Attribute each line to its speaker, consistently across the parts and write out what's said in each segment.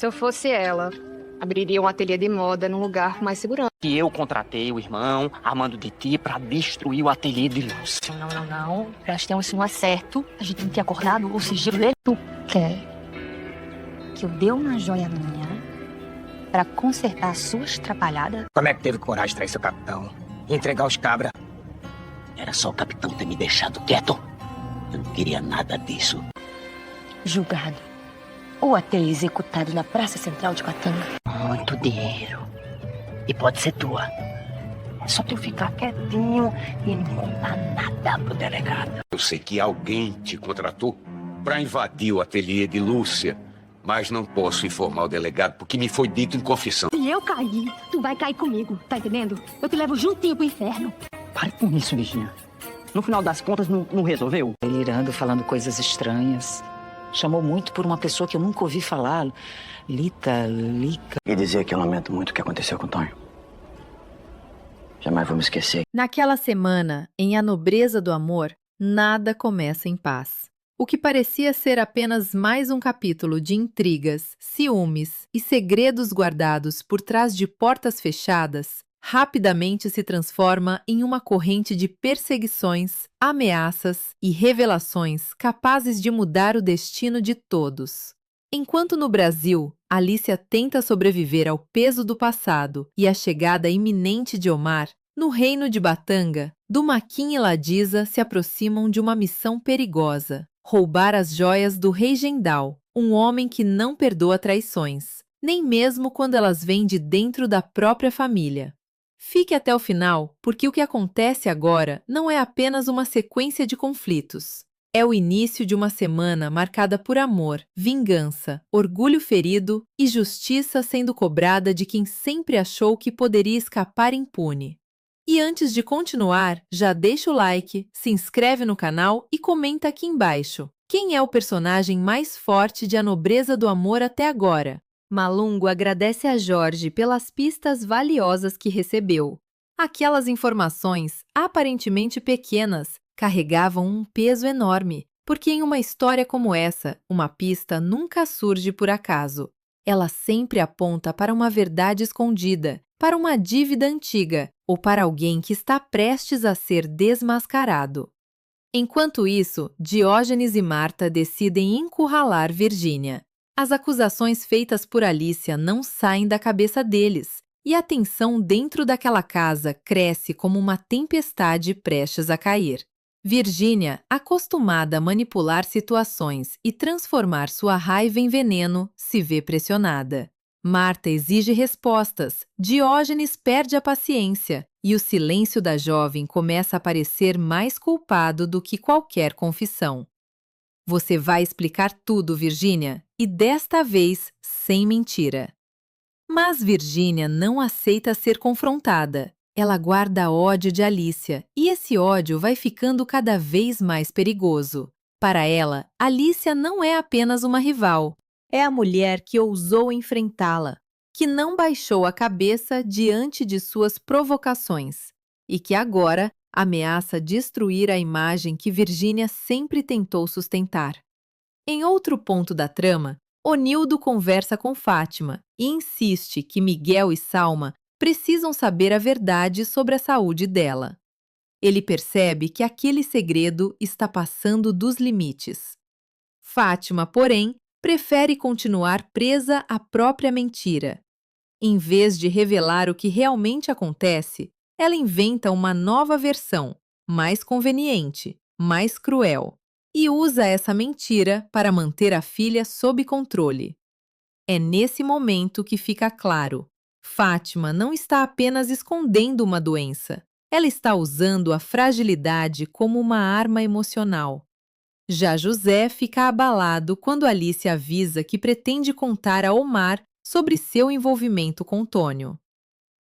Speaker 1: Se eu fosse ela, abriria um ateliê de moda num lugar com mais segurança.
Speaker 2: Que eu contratei o irmão, Armando de Ti, pra destruir o ateliê de Lúcia.
Speaker 3: Não. Nós temos um acerto. A gente tem que acordar o sigilo dele. Tu quer que eu dê uma joia minha pra consertar suas atrapalhadas?
Speaker 4: Como é que teve coragem de trair seu capitão e entregar os cabras?
Speaker 2: Era só o capitão ter me deixado quieto. Eu não queria nada disso.
Speaker 3: Julgado. Ou até executado na Praça Central de Catanga.
Speaker 2: Muito dinheiro. E pode ser tua. É só tu ficar quietinho e não contar nada pro delegado.
Speaker 5: Eu sei que alguém te contratou para invadir o ateliê de Lúcia, mas não posso informar o delegado porque me foi dito em confissão.
Speaker 6: Se eu cair, tu vai cair comigo, tá entendendo? Eu te levo juntinho pro inferno.
Speaker 2: Pare com isso, Virginia. No final das contas, não resolveu?
Speaker 7: Delirando, falando coisas estranhas. Chamou muito por uma pessoa que eu nunca ouvi falar. Lica.
Speaker 4: E dizer que eu lamento muito o que aconteceu com o Tonho. Jamais vou me esquecer.
Speaker 8: Naquela semana, em A Nobreza do Amor, nada começa em paz. O que parecia ser apenas mais um capítulo de intrigas, ciúmes e segredos guardados por trás de portas fechadas, rapidamente se transforma em uma corrente de perseguições, ameaças e revelações capazes de mudar o destino de todos. Enquanto no Brasil, Alicia tenta sobreviver ao peso do passado e à chegada iminente de Omar, no reino de Batanga, Dumaquim e Ladisa se aproximam de uma missão perigosa: roubar as joias do rei Gendal, um homem que não perdoa traições, nem mesmo quando elas vêm de dentro da própria família. Fique até o final, porque o que acontece agora não é apenas uma sequência de conflitos. É o início de uma semana marcada por amor, vingança, orgulho ferido e justiça sendo cobrada de quem sempre achou que poderia escapar impune. E antes de continuar, já deixa o like, se inscreve no canal e comenta aqui embaixo. Quem é o personagem mais forte de A Nobreza do Amor até agora? Malungo agradece a Jorge pelas pistas valiosas que recebeu. Aquelas informações, aparentemente pequenas, carregavam um peso enorme, porque em uma história como essa, uma pista nunca surge por acaso. Ela sempre aponta para uma verdade escondida, para uma dívida antiga ou para alguém que está prestes a ser desmascarado. Enquanto isso, Diógenes e Marta decidem encurralar Virgínia. As acusações feitas por Alicia não saem da cabeça deles, e a tensão dentro daquela casa cresce como uma tempestade prestes a cair. Virgínia, acostumada a manipular situações e transformar sua raiva em veneno, se vê pressionada. Marta exige respostas, Diógenes perde a paciência, e o silêncio da jovem começa a parecer mais culpado do que qualquer confissão. Você vai explicar tudo, Virgínia, e desta vez sem mentira. Mas Virgínia não aceita ser confrontada. Ela guarda ódio de Alicia, e esse ódio vai ficando cada vez mais perigoso. Para ela, Alicia não é apenas uma rival. É a mulher que ousou enfrentá-la, que não baixou a cabeça diante de suas provocações, e que agora ameaça destruir a imagem que Virgínia sempre tentou sustentar. Em outro ponto da trama, Onildo conversa com Fátima e insiste que Miguel e Salma precisam saber a verdade sobre a saúde dela. Ele percebe que aquele segredo está passando dos limites. Fátima, porém, prefere continuar presa à própria mentira. Em vez de revelar o que realmente acontece, ela inventa uma nova versão, mais conveniente, mais cruel, e usa essa mentira para manter a filha sob controle. É nesse momento que fica claro: Fátima não está apenas escondendo uma doença, ela está usando a fragilidade como uma arma emocional. Já José fica abalado quando Alice avisa que pretende contar a Omar sobre seu envolvimento com Tônio.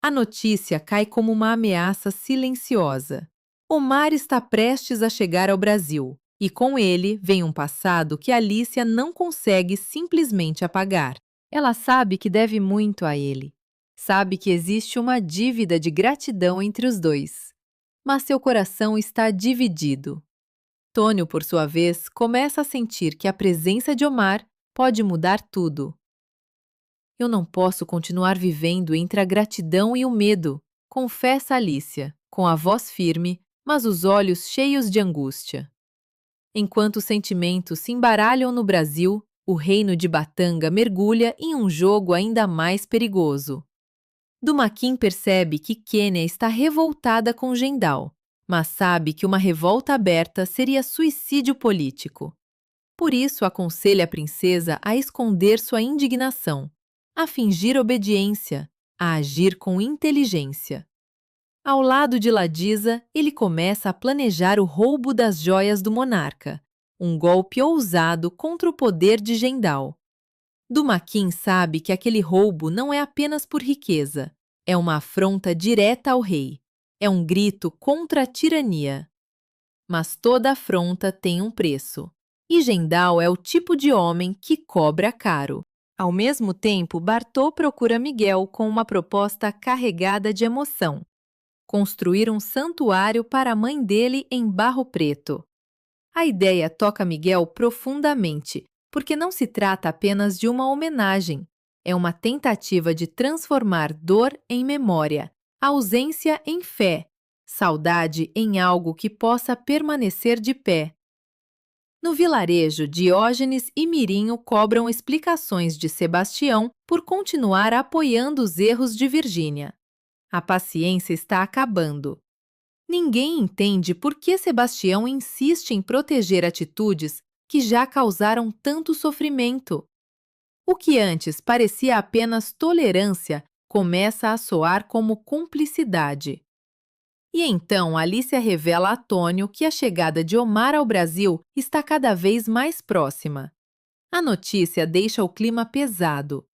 Speaker 8: A notícia cai como uma ameaça silenciosa. Omar está prestes a chegar ao Brasil, e com ele vem um passado que Alicia não consegue simplesmente apagar. Ela sabe que deve muito a ele. Sabe que existe uma dívida de gratidão entre os dois. Mas seu coração está dividido. Tônio, por sua vez, começa a sentir que a presença de Omar pode mudar tudo. Eu não posso continuar vivendo entre a gratidão e o medo, confessa Alicia, com a voz firme, mas os olhos cheios de angústia. Enquanto os sentimentos se embaralham no Brasil, o reino de Batanga mergulha em um jogo ainda mais perigoso. Dumaquim percebe que Quênia está revoltada com Gendal, mas sabe que uma revolta aberta seria suicídio político. Por isso aconselha a princesa a esconder sua indignação, a fingir obediência, a agir com inteligência. Ao lado de Ladisa, ele começa a planejar o roubo das joias do monarca, um golpe ousado contra o poder de Gendal. Dumaquim sabe que aquele roubo não é apenas por riqueza, é uma afronta direta ao rei, é um grito contra a tirania. Mas toda afronta tem um preço, e Gendal é o tipo de homem que cobra caro. Ao mesmo tempo, Bartô procura Miguel com uma proposta carregada de emoção: construir um santuário para a mãe dele em Barro Preto. A ideia toca Miguel profundamente, porque não se trata apenas de uma homenagem, é uma tentativa de transformar dor em memória, ausência em fé, saudade em algo que possa permanecer de pé. No vilarejo, Diógenes e Mirinho cobram explicações de Sebastião por continuar apoiando os erros de Virgínia. A paciência está acabando. Ninguém entende por que Sebastião insiste em proteger atitudes que já causaram tanto sofrimento. O que antes parecia apenas tolerância começa a soar como cumplicidade. E então Alicia revela a Tônio que a chegada de Omar ao Brasil está cada vez mais próxima. A notícia deixa o clima pesado.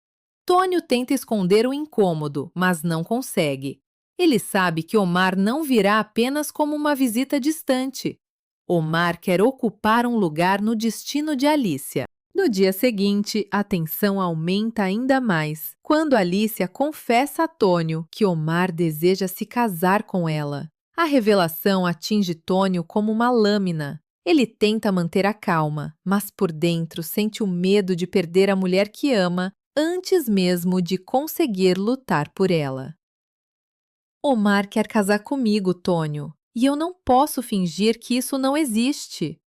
Speaker 8: Tônio tenta esconder o incômodo, mas não consegue. Ele sabe que Omar não virá apenas como uma visita distante. Omar quer ocupar um lugar no destino de Alicia. No dia seguinte, a tensão aumenta ainda mais, quando Alicia confessa a Tônio que Omar deseja se casar com ela. A revelação atinge Tônio como uma lâmina. Ele tenta manter a calma, mas por dentro sente o medo de perder a mulher que ama antes mesmo de conseguir lutar por ela. Omar quer casar comigo, Tônio, e eu não posso fingir que isso não existe.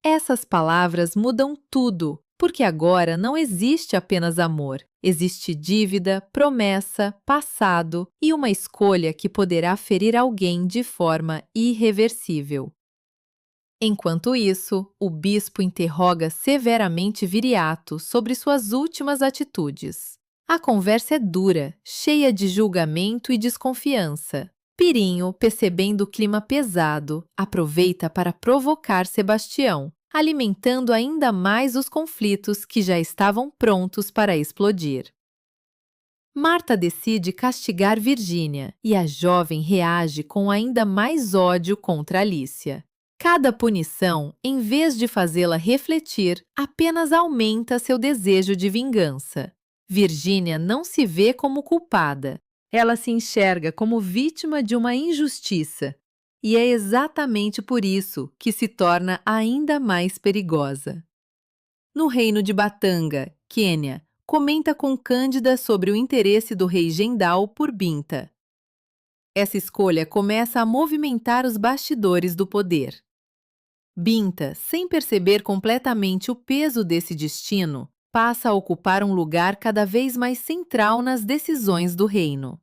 Speaker 8: Essas palavras mudam tudo, porque agora não existe apenas amor. Existe dívida, promessa, passado e uma escolha que poderá ferir alguém de forma irreversível. Enquanto isso, o bispo interroga severamente Viriato sobre suas últimas atitudes. A conversa é dura, cheia de julgamento e desconfiança. Pirinho, percebendo o clima pesado, aproveita para provocar Sebastião, alimentando ainda mais os conflitos que já estavam prontos para explodir. Marta decide castigar Virgínia e a jovem reage com ainda mais ódio contra Alicia. Cada punição, em vez de fazê-la refletir, apenas aumenta seu desejo de vingança. Virgínia não se vê como culpada. Ela se enxerga como vítima de uma injustiça. E é exatamente por isso que se torna ainda mais perigosa. No reino de Batanga, Quênia, comenta com Cândida sobre o interesse do rei Gendal por Binta. Essa escolha começa a movimentar os bastidores do poder. Binta, sem perceber completamente o peso desse destino, passa a ocupar um lugar cada vez mais central nas decisões do reino.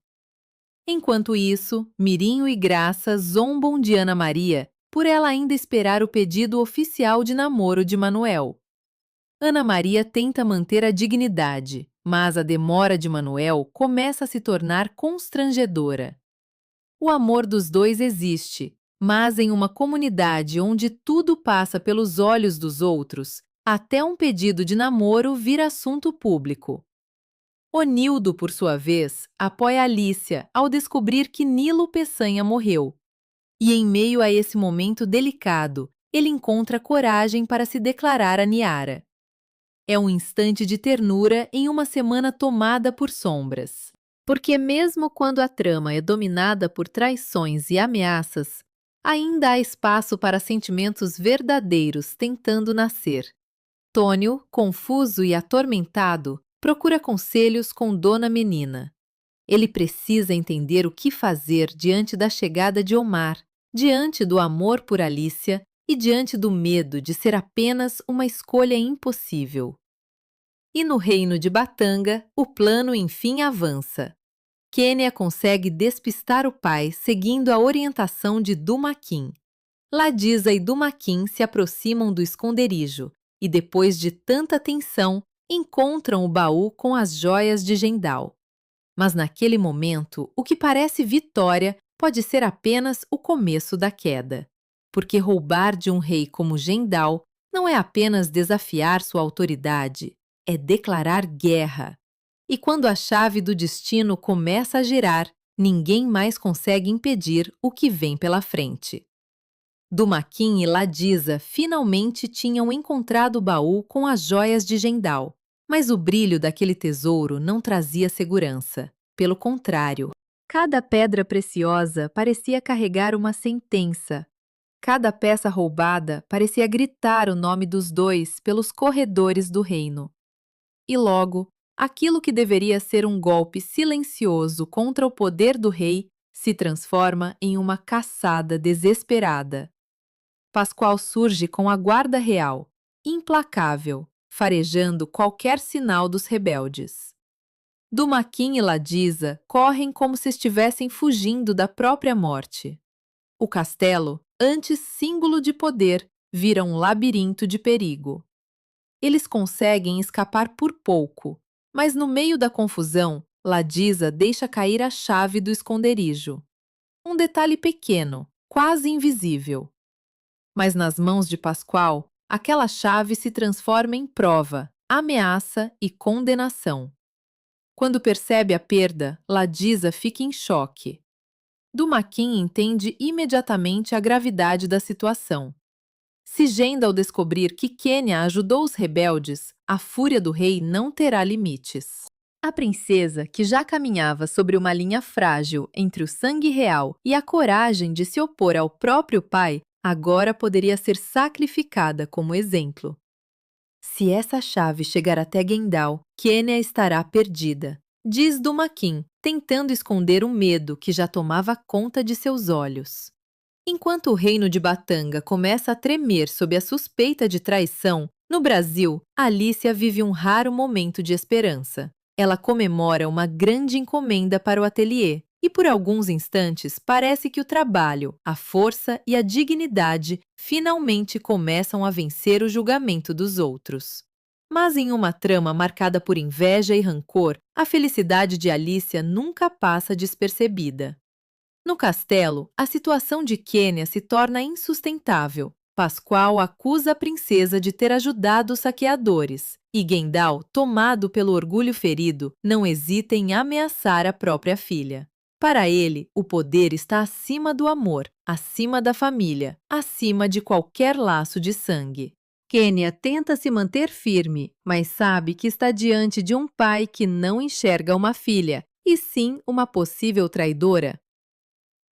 Speaker 8: Enquanto isso, Mirinho e Graça zombam de Ana Maria por ela ainda esperar o pedido oficial de namoro de Manuel. Ana Maria tenta manter a dignidade, mas a demora de Manuel começa a se tornar constrangedora. O amor dos dois existe, mas em uma comunidade onde tudo passa pelos olhos dos outros, até um pedido de namoro vira assunto público. Onildo, por sua vez, apoia Alicia ao descobrir que Nilo Peçanha morreu. E em meio a esse momento delicado, ele encontra coragem para se declarar a Niara. É um instante de ternura em uma semana tomada por sombras. Porque mesmo quando a trama é dominada por traições e ameaças, ainda há espaço para sentimentos verdadeiros tentando nascer. Tônio, confuso e atormentado, procura conselhos com Dona Menina. Ele precisa entender o que fazer diante da chegada de Omar, diante do amor por Alicia e diante do medo de ser apenas uma escolha impossível. E no reino de Batanga, o plano enfim avança. Kenya consegue despistar o pai seguindo a orientação de Dumaquim. Ladisa e Dumaquim se aproximam do esconderijo e, depois de tanta tensão, encontram o baú com as joias de Gendal. Mas naquele momento, o que parece vitória pode ser apenas o começo da queda. Porque roubar de um rei como Gendal não é apenas desafiar sua autoridade, é declarar guerra. E quando a chave do destino começa a girar, ninguém mais consegue impedir o que vem pela frente. Dumaquim e Ladisa finalmente tinham encontrado o baú com as joias de Gendal, mas o brilho daquele tesouro não trazia segurança. Pelo contrário, cada pedra preciosa parecia carregar uma sentença. Cada peça roubada parecia gritar o nome dos dois pelos corredores do reino. E logo, aquilo que deveria ser um golpe silencioso contra o poder do rei se transforma em uma caçada desesperada. Pascoal surge com a guarda real, implacável, farejando qualquer sinal dos rebeldes. Dumaquim e Ladisa correm como se estivessem fugindo da própria morte. O castelo, antes símbolo de poder, vira um labirinto de perigo. Eles conseguem escapar por pouco, mas no meio da confusão, Ladisa deixa cair a chave do esconderijo. Um detalhe pequeno, quase invisível. Mas nas mãos de Pascoal, aquela chave se transforma em prova, ameaça e condenação. Quando percebe a perda, Ladisa fica em choque. Dumaquim entende imediatamente a gravidade da situação. Se Gendal descobrir que Kenya ajudou os rebeldes, a fúria do rei não terá limites. A princesa, que já caminhava sobre uma linha frágil entre o sangue real e a coragem de se opor ao próprio pai, agora poderia ser sacrificada como exemplo. Se essa chave chegar até Gendal, Kenya estará perdida, diz Dumaquim, tentando esconder o medo que já tomava conta de seus olhos. Enquanto o reino de Batanga começa a tremer sob a suspeita de traição, no Brasil, Alicia vive um raro momento de esperança. Ela comemora uma grande encomenda para o ateliê, e por alguns instantes parece que o trabalho, a força e a dignidade finalmente começam a vencer o julgamento dos outros. Mas em uma trama marcada por inveja e rancor, a felicidade de Alicia nunca passa despercebida. No castelo, a situação de Kenya se torna insustentável. Pascoal acusa a princesa de ter ajudado os saqueadores, e Gendal, tomado pelo orgulho ferido, não hesita em ameaçar a própria filha. Para ele, o poder está acima do amor, acima da família, acima de qualquer laço de sangue. Kenya tenta se manter firme, mas sabe que está diante de um pai que não enxerga uma filha, e sim uma possível traidora.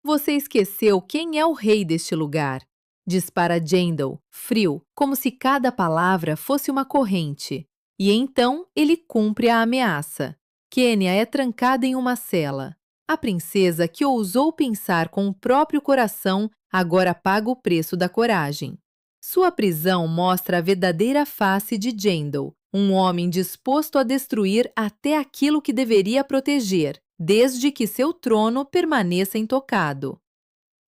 Speaker 8: Você esqueceu quem é o rei deste lugar, diz para Gendal, frio, como se cada palavra fosse uma corrente. E então ele cumpre a ameaça. Kenya é trancada em uma cela. A princesa, que ousou pensar com o próprio coração, agora paga o preço da coragem. Sua prisão mostra a verdadeira face de Gendal, um homem disposto a destruir até aquilo que deveria proteger, desde que seu trono permaneça intocado.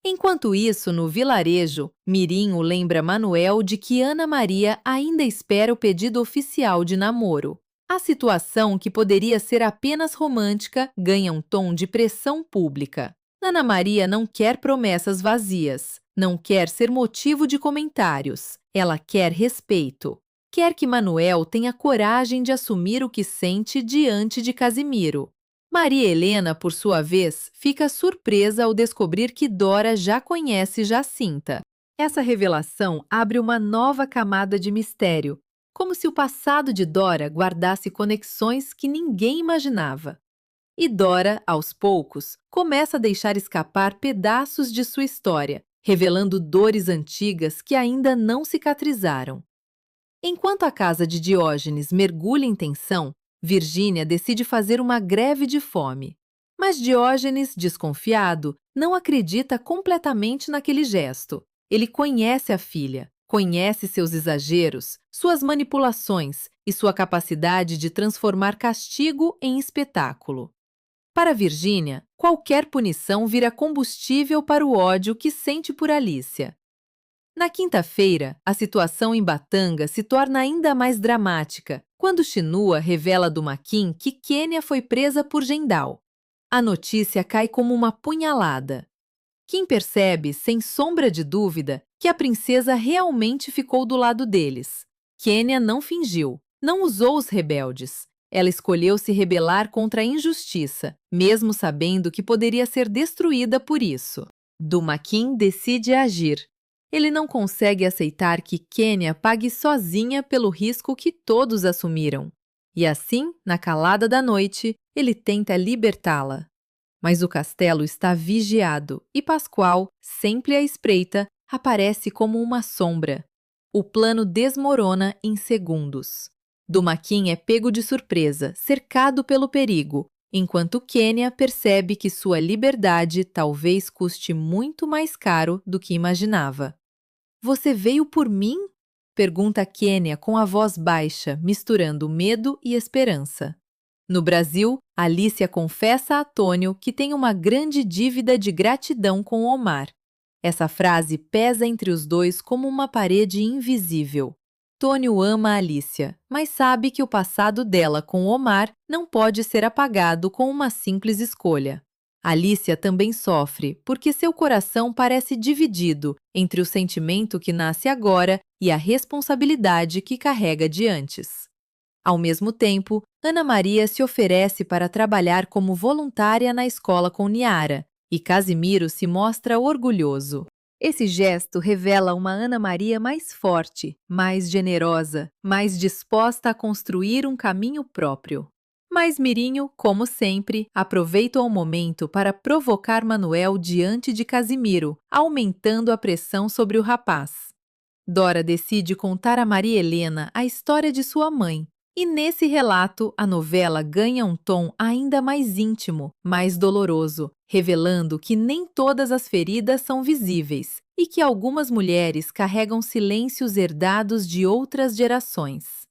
Speaker 8: Enquanto isso, no vilarejo, Mirim lembra Manuel de que Ana Maria ainda espera o pedido oficial de namoro. A situação, que poderia ser apenas romântica, ganha um tom de pressão pública. Ana Maria não quer promessas vazias, não quer ser motivo de comentários. Ela quer respeito. Quer que Manuel tenha coragem de assumir o que sente diante de Casimiro. Maria Helena, por sua vez, fica surpresa ao descobrir que Dora já conhece Jacinta. Essa revelação abre uma nova camada de mistério, como se o passado de Dora guardasse conexões que ninguém imaginava. E Dora, aos poucos, começa a deixar escapar pedaços de sua história, revelando dores antigas que ainda não cicatrizaram. Enquanto a casa de Diógenes mergulha em tensão, Virgínia decide fazer uma greve de fome. Mas Diógenes, desconfiado, não acredita completamente naquele gesto. Ele conhece a filha, conhece seus exageros, suas manipulações e sua capacidade de transformar castigo em espetáculo. Para Virgínia, qualquer punição vira combustível para o ódio que sente por Alicia. Na quinta-feira, a situação em Batanga se torna ainda mais dramática quando Chinua revela a Dumaquim que Quênia foi presa por Gendal. A notícia cai como uma punhalada. Kim percebe, sem sombra de dúvida, que a princesa realmente ficou do lado deles. Quênia não fingiu, não usou os rebeldes. Ela escolheu se rebelar contra a injustiça, mesmo sabendo que poderia ser destruída por isso. Dumaquim decide agir. Ele não consegue aceitar que Quênia pague sozinha pelo risco que todos assumiram. E assim, na calada da noite, ele tenta libertá-la. Mas o castelo está vigiado e Pascoal, sempre à espreita, aparece como uma sombra. O plano desmorona em segundos. Dumaquim é pego de surpresa, cercado pelo perigo, enquanto Quênia percebe que sua liberdade talvez custe muito mais caro do que imaginava. "Você veio por mim?" pergunta Quênia com a voz baixa, misturando medo e esperança. No Brasil, Alicia confessa a Tônio que tem uma grande dívida de gratidão com Omar. Essa frase pesa entre os dois como uma parede invisível. Tônio ama Alicia, mas sabe que o passado dela com Omar não pode ser apagado com uma simples escolha. Alicia também sofre, porque seu coração parece dividido entre o sentimento que nasce agora e a responsabilidade que carrega de antes. Ao mesmo tempo, Ana Maria se oferece para trabalhar como voluntária na escola com Niara, e Casimiro se mostra orgulhoso. Esse gesto revela uma Ana Maria mais forte, mais generosa, mais disposta a construir um caminho próprio. Mas Mirinho, como sempre, aproveita o momento para provocar Manuel diante de Casimiro, aumentando a pressão sobre o rapaz. Dora decide contar a Maria Helena a história de sua mãe, e nesse relato a novela ganha um tom ainda mais íntimo, mais doloroso, revelando que nem todas as feridas são visíveis e que algumas mulheres carregam silêncios herdados de outras gerações.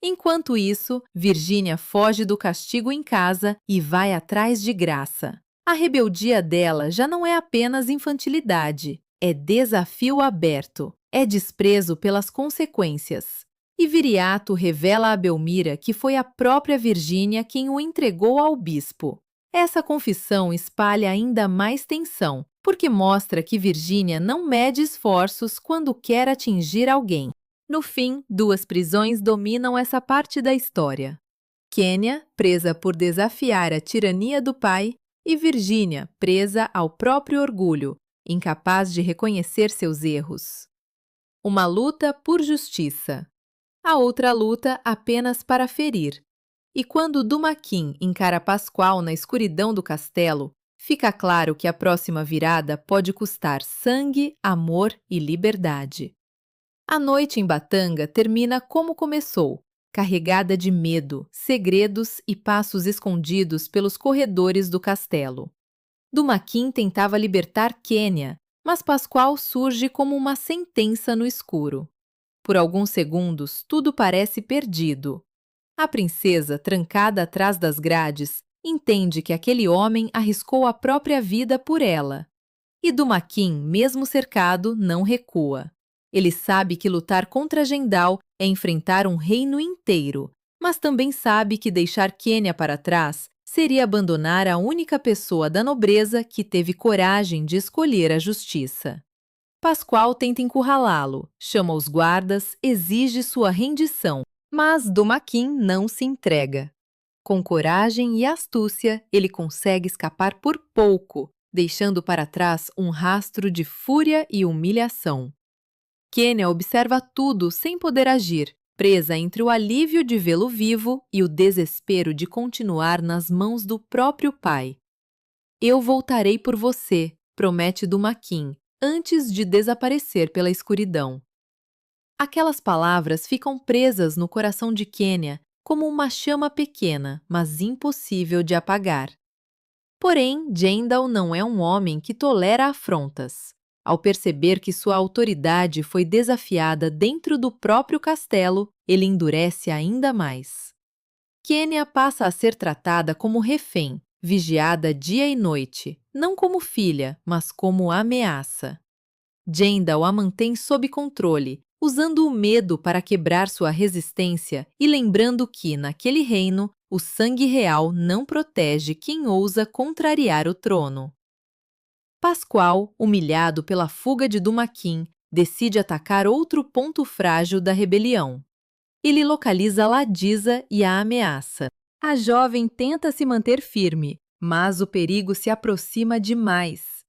Speaker 8: Enquanto isso, Virgínia foge do castigo em casa e vai atrás de Graça. A rebeldia dela já não é apenas infantilidade, é desafio aberto, é desprezo pelas consequências. E Viriato revela a Belmira que foi a própria Virgínia quem o entregou ao bispo. Essa confissão espalha ainda mais tensão, porque mostra que Virgínia não mede esforços quando quer atingir alguém. No fim, duas prisões dominam essa parte da história. Quênia, presa por desafiar a tirania do pai, e Virgínia, presa ao próprio orgulho, incapaz de reconhecer seus erros. Uma luta por justiça. A outra luta apenas para ferir. E quando Dumaquim encara Pascoal na escuridão do castelo, fica claro que a próxima virada pode custar sangue, amor e liberdade. A noite em Batanga termina como começou, carregada de medo, segredos e passos escondidos pelos corredores do castelo. Dumaquim tentava libertar Quênia, mas Pascoal surge como uma sentença no escuro. Por alguns segundos, tudo parece perdido. A princesa, trancada atrás das grades, entende que aquele homem arriscou a própria vida por ela. E Dumaquim, mesmo cercado, não recua. Ele sabe que lutar contra Gendal é enfrentar um reino inteiro, mas também sabe que deixar Quênia para trás seria abandonar a única pessoa da nobreza que teve coragem de escolher a justiça. Pascoal tenta encurralá-lo, chama os guardas, exige sua rendição, mas Dumaquim não se entrega. Com coragem e astúcia, ele consegue escapar por pouco, deixando para trás um rastro de fúria e humilhação. Quênia observa tudo sem poder agir, presa entre o alívio de vê-lo vivo e o desespero de continuar nas mãos do próprio pai. "Eu voltarei por você", promete Dumaquim, antes de desaparecer pela escuridão. Aquelas palavras ficam presas no coração de Quênia, como uma chama pequena, mas impossível de apagar. Porém, Jendal não é um homem que tolera afrontas. Ao perceber que sua autoridade foi desafiada dentro do próprio castelo, ele endurece ainda mais. Kenya passa a ser tratada como refém, vigiada dia e noite, não como filha, mas como ameaça. Jendal a mantém sob controle, usando o medo para quebrar sua resistência e lembrando que, naquele reino, o sangue real não protege quem ousa contrariar o trono. Pascoal, humilhado pela fuga de Dumaquim, decide atacar outro ponto frágil da rebelião. Ele localiza Ladisa e a ameaça. A jovem tenta se manter firme, mas o perigo se aproxima demais.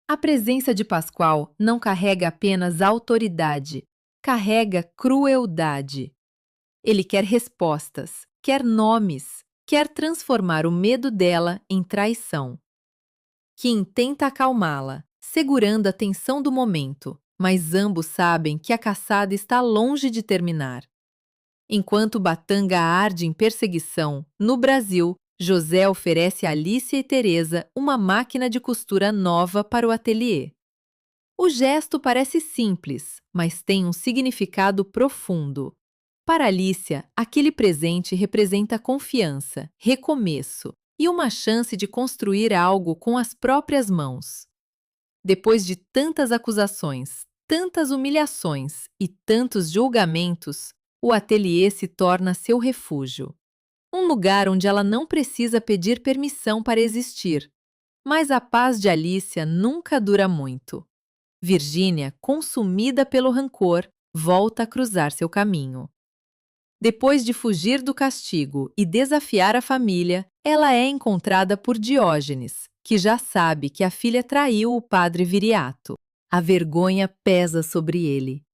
Speaker 8: A presença de Pascoal não carrega apenas autoridade, carrega crueldade. Ele quer respostas, quer nomes, quer transformar o medo dela em traição. Kim tenta acalmá-la, segurando a tensão do momento, mas ambos sabem que a caçada está longe de terminar. Enquanto Batanga arde em perseguição, no Brasil, José oferece a Alicia e Teresa uma máquina de costura nova para o ateliê. O gesto parece simples, mas tem um significado profundo. Para Alicia, aquele presente representa confiança, recomeço e uma chance de construir algo com as próprias mãos. Depois de tantas acusações, tantas humilhações e tantos julgamentos, o ateliê se torna seu refúgio. Um lugar onde ela não precisa pedir permissão para existir. Mas a paz de Alicia nunca dura muito. Virgínia, consumida pelo rancor, volta a cruzar seu caminho. Depois de fugir do castigo e desafiar a família, ela é encontrada por Diógenes, que já sabe que a filha traiu o padre Viriato. A vergonha pesa sobre ele.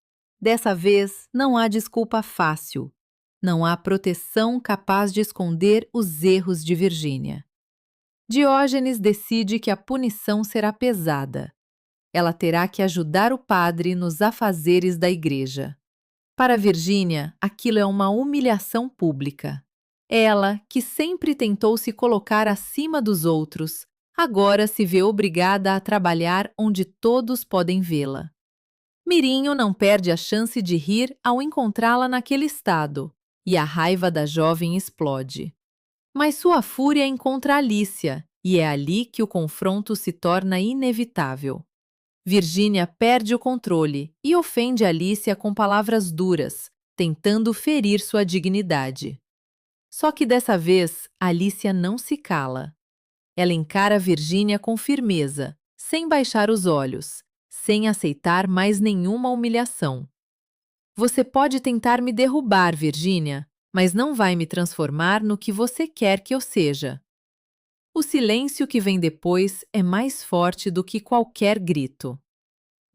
Speaker 8: Dessa vez, não há desculpa fácil. Não há proteção capaz de esconder os erros de Virgínia. Diógenes decide que a punição será pesada. Ela terá que ajudar o padre nos afazeres da igreja. Para Virgínia, aquilo é uma humilhação pública. Ela, que sempre tentou se colocar acima dos outros, agora se vê obrigada a trabalhar onde todos podem vê-la. Mirinho não perde a chance de rir ao encontrá-la naquele estado, e a raiva da jovem explode. Mas sua fúria encontra Alicia, e é ali que o confronto se torna inevitável. Virgínia perde o controle e ofende Alicia com palavras duras, tentando ferir sua dignidade. Só que dessa vez, Alicia não se cala. Ela encara Virgínia com firmeza, sem baixar os olhos, sem aceitar mais nenhuma humilhação. Você pode tentar me derrubar, Virgínia, mas não vai me transformar no que você quer que eu seja. O silêncio que vem depois é mais forte do que qualquer grito.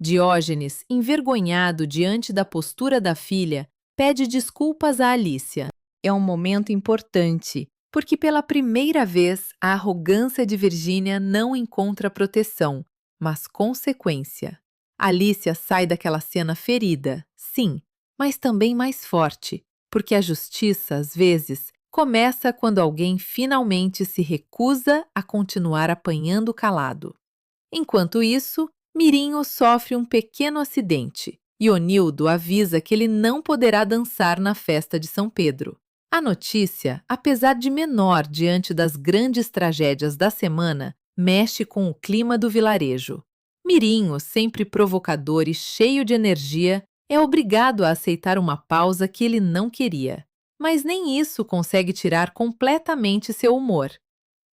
Speaker 8: Diógenes, envergonhado diante da postura da filha, pede desculpas a Alicia. É um momento importante, porque pela primeira vez a arrogância de Virgínia não encontra proteção, mas consequência. Alicia sai daquela cena ferida, sim, mas também mais forte, porque a justiça, às vezes, começa quando alguém finalmente se recusa a continuar apanhando calado. Enquanto isso, Mirinho sofre um pequeno acidente e Onildo avisa que ele não poderá dançar na festa de São Pedro. A notícia, apesar de menor diante das grandes tragédias da semana, mexe com o clima do vilarejo. Mirinho, sempre provocador e cheio de energia, é obrigado a aceitar uma pausa que ele não queria. Mas nem isso consegue tirar completamente seu humor.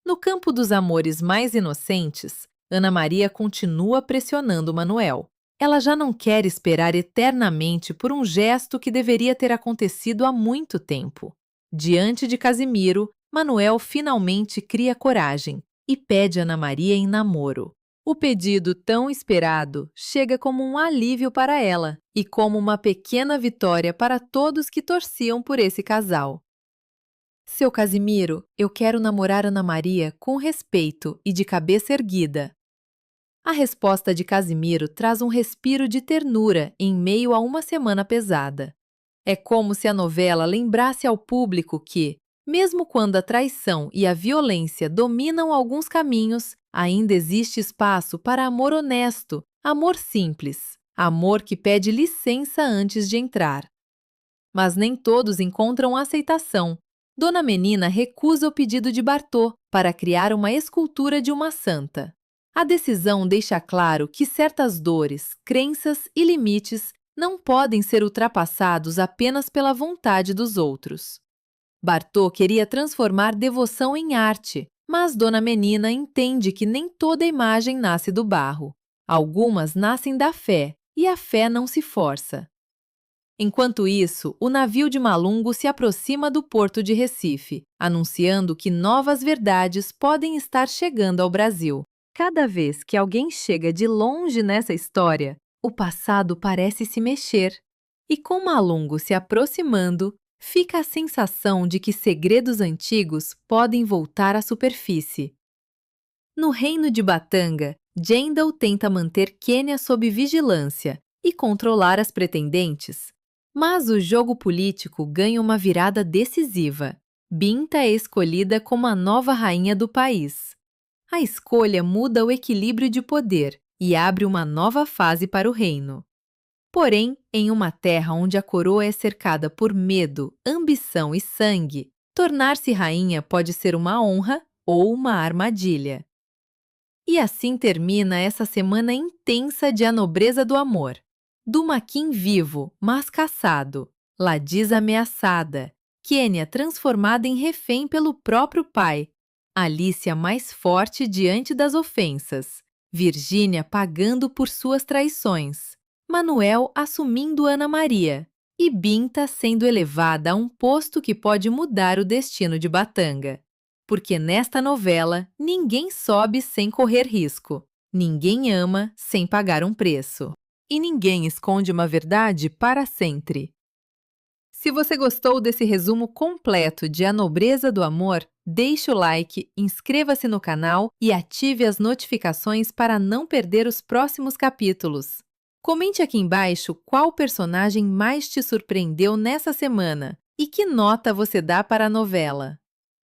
Speaker 8: No campo dos amores mais inocentes, Ana Maria continua pressionando Manuel. Ela já não quer esperar eternamente por um gesto que deveria ter acontecido há muito tempo. Diante de Casimiro, Manuel finalmente cria coragem e pede Ana Maria em namoro. O pedido tão esperado chega como um alívio para ela e como uma pequena vitória para todos que torciam por esse casal. Seu Casimiro, eu quero namorar Ana Maria com respeito e de cabeça erguida. A resposta de Casimiro traz um respiro de ternura em meio a uma semana pesada. É como se a novela lembrasse ao público que, mesmo quando a traição e a violência dominam alguns caminhos, ainda existe espaço para amor honesto, amor simples, amor que pede licença antes de entrar. Mas nem todos encontram aceitação. Dona Menina recusa o pedido de Bartô para criar uma escultura de uma santa. A decisão deixa claro que certas dores, crenças e limites não podem ser ultrapassados apenas pela vontade dos outros. Bartô queria transformar devoção em arte, mas Dona Menina entende que nem toda imagem nasce do barro. Algumas nascem da fé, e a fé não se força. Enquanto isso, o navio de Malungo se aproxima do porto de Recife, anunciando que novas verdades podem estar chegando ao Brasil. Cada vez que alguém chega de longe nessa história, o passado parece se mexer. E com Malungo se aproximando, fica a sensação de que segredos antigos podem voltar à superfície. No reino de Batanga, Jendal tenta manter Quênia sob vigilância e controlar as pretendentes. Mas o jogo político ganha uma virada decisiva. Binta é escolhida como a nova rainha do país. A escolha muda o equilíbrio de poder e abre uma nova fase para o reino. Porém, em uma terra onde a coroa é cercada por medo, ambição e sangue, tornar-se rainha pode ser uma honra ou uma armadilha. E assim termina essa semana intensa de A Nobreza do Amor. Dumaquim vivo, mas caçado. Ladiz ameaçada. Quênia transformada em refém pelo próprio pai. Alícia mais forte diante das ofensas. Virgínia pagando por suas traições. Manuel assumindo Ana Maria. E Binta sendo elevada a um posto que pode mudar o destino de Batanga. Porque nesta novela, ninguém sobe sem correr risco. Ninguém ama sem pagar um preço. E ninguém esconde uma verdade para sempre. Se você gostou desse resumo completo de A Nobreza do Amor, deixe o like, inscreva-se no canal e ative as notificações para não perder os próximos capítulos. Comente aqui embaixo qual personagem mais te surpreendeu nessa semana e que nota você dá para a novela.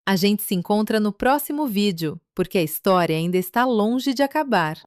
Speaker 8: A gente se encontra no próximo vídeo, porque a história ainda está longe de acabar.